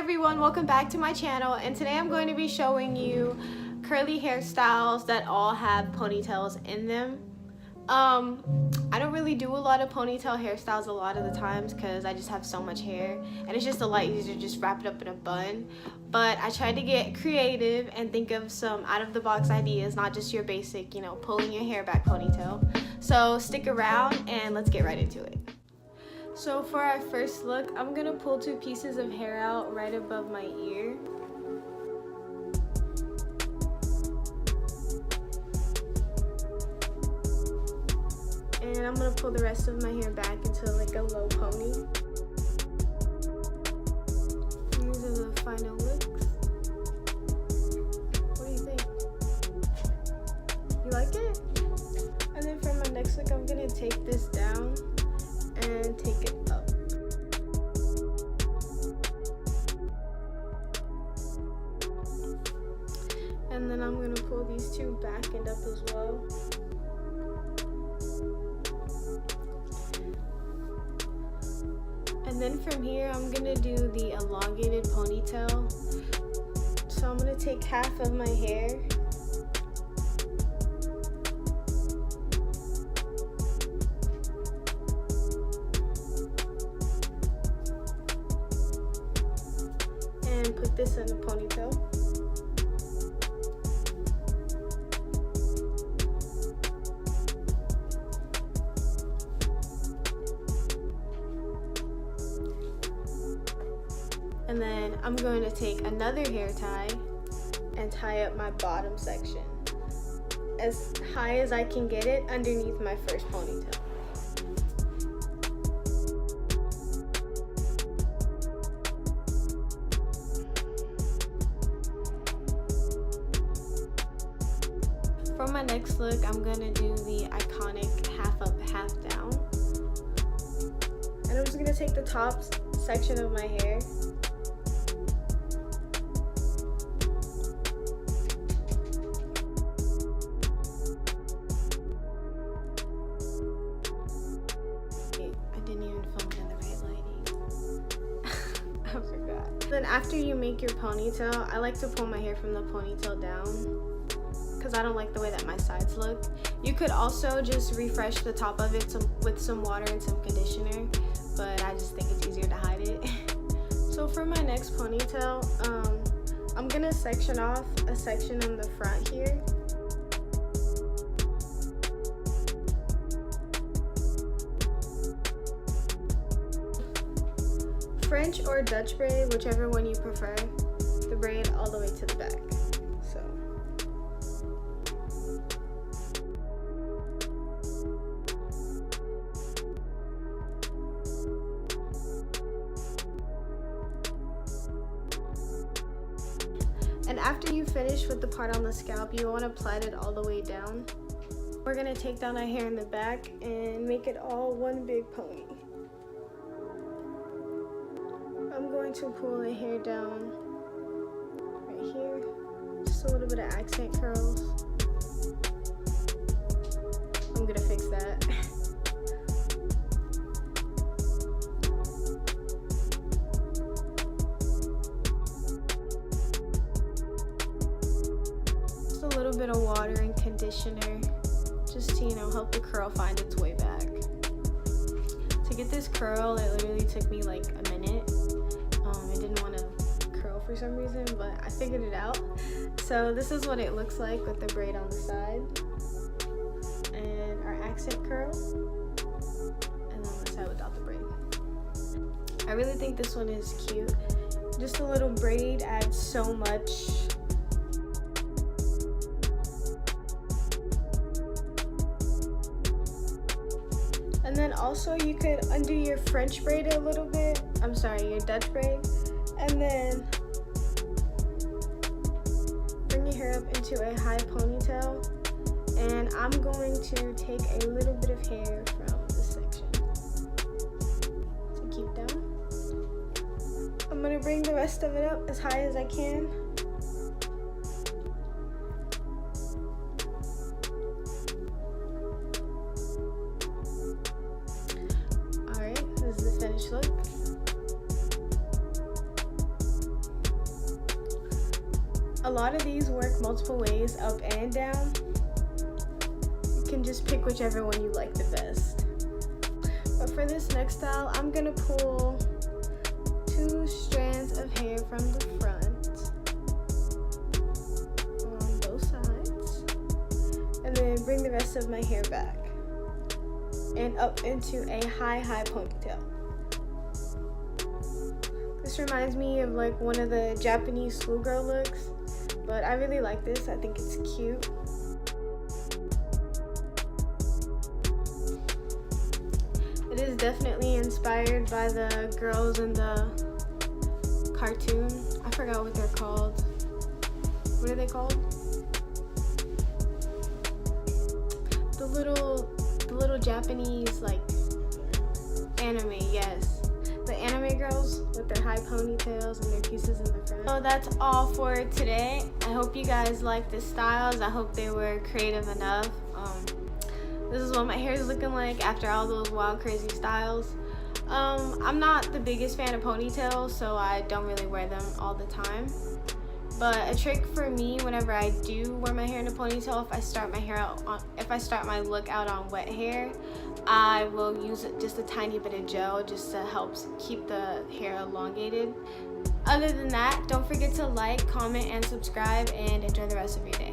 everyone, welcome back to my channel, and today I'm going to be showing you curly hairstyles that all have ponytails in them. I don't really do a lot of ponytail hairstyles a lot of the times because I just have so much hair and it's just a lot easier to just wrap it up in a bun. But I tried to get creative and think of some out-of-the-box ideas, not just your basic, pulling your hair back ponytail. So stick around and let's get right into it. So for our first look, I'm gonna pull 2 pieces of hair out right above my ear. And I'm gonna pull the rest of my hair back into like a low pony. These are the final looks. What do you think? You like it? And then for my next look, I'm gonna take this down and take it up. And then I'm going to pull these 2 back and up as well. And then from here, I'm going to do the elongated ponytail. So I'm going to take half of my hair and put this in a ponytail. And then I'm going to take another hair tie and tie up my bottom section as high as I can get it underneath my first ponytail. For my next look, I'm gonna do the iconic half up, half down. And I'm just gonna take the top section of my hair I didn't even film it in the right lighting. I forgot. Then after you make your ponytail, I like to pull my hair from the ponytail down because I don't like the way that my sides look. You could also just refresh the top of it with some water and some conditioner, but I just think it's easier to hide it. So for my next ponytail, I'm gonna section off a section in the front here. French or Dutch braid, whichever one you prefer, the braid all the way to the back. So. And after you finish with the part on the scalp, you want to plait it all the way down. We're going to take down our hair in the back and make it all one big pony. I'm going to pull the hair down right here, just a little bit of accent curls. I'm going to fix that. Just a little bit of water and conditioner, just to, help the curl find its way back. To get this curl, it literally took me like a minute. I didn't want to curl for some reason, but I figured it out. So this is what it looks like with the braid on the side and our accent curl, and then on the side without the braid. I really think this one is cute. Just a little braid adds so much. And then also you could undo your French braid a little bit. I'm sorry, your Dutch braid. And then bring your hair up into a high ponytail. And I'm going to take a little bit of hair from this section to keep down. I'm going to bring the rest of it up as high as I can. Alright, this is the finished look. A lot of these work multiple ways, up and down. You can just pick whichever one you like the best. But for this next style, I'm gonna pull 2 strands of hair from the front on both sides, and then bring the rest of my hair back and up into a high ponytail. This reminds me of like one of the Japanese schoolgirl looks, but I really like this. I think it's cute. It is definitely inspired by the girls in the cartoon. I forgot what they're called. What are they called? The little Japanese like anime, yes. The anime girls with their high ponytails and their pieces in the front. So that's all for today. I hope you guys liked the styles. I hope they were creative enough. This is what my hair is looking like after all those wild, crazy styles. I'm not the biggest fan of ponytails, so I don't really wear them all the time. But a trick for me whenever I do wear my hair in a ponytail, if I start my look out on wet hair, I will use just a tiny bit of gel just to help keep the hair elongated. Other than that, don't forget to like, comment, and subscribe, and enjoy the rest of your day.